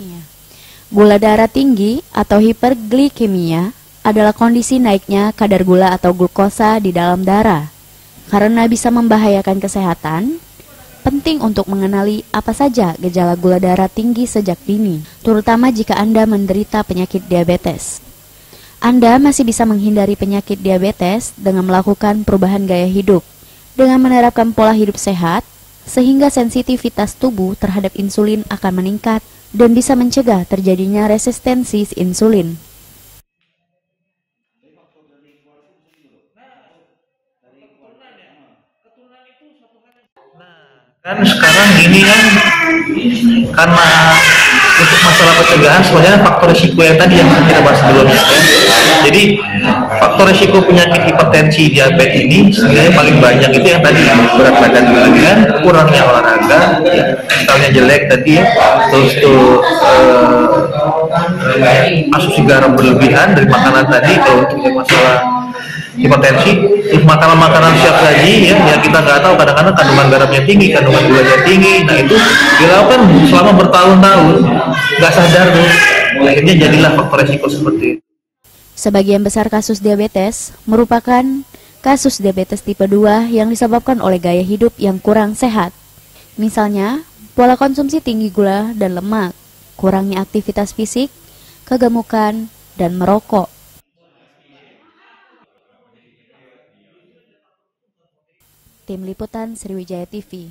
Iya. Gula darah tinggi atau hiperglikemia adalah kondisi naiknya kadar gula atau glukosa di dalam darah. Karena bisa membahayakan kesehatan, penting untuk mengenali apa saja gejala gula darah tinggi sejak dini, terutama jika Anda menderita penyakit diabetes. Anda masih bisa menghindari penyakit diabetes dengan melakukan perubahan gaya hidup, dengan menerapkan pola hidup sehat, sehingga sensitivitas tubuh terhadap insulin akan meningkat dan bisa mencegah terjadinya resistensi insulin. Kan sekarang gini kan, karena untuk masalah pencegahan sebenarnya faktor risiko yang tadi yang kita bahas sebelumnya ya. Jadi faktor risiko penyakit hipertensi diabetes ini sebenarnya paling banyak itu yang tadi berat badan berlebihan, kurangnya olahraga, ya, misalnya jelek tadi ya, terus tuh asupan garam berlebihan dari makanan tadi kalau untuk masalah hipertensi, terus makanan-makanan siap saji ya kita nggak tahu kadang-kadang kandungan garamnya tinggi, kandungan gulanya tinggi, nah itu dilakukan selama bertahun-tahun nggak sadar tuh, akhirnya jadilah faktor resiko seperti itu. Sebagian besar kasus diabetes merupakan kasus diabetes tipe 2 yang disebabkan oleh gaya hidup yang kurang sehat. Misalnya, pola konsumsi tinggi gula dan lemak, kurangnya aktivitas fisik, kegemukan, dan merokok. Tim Liputan Sriwijaya TV.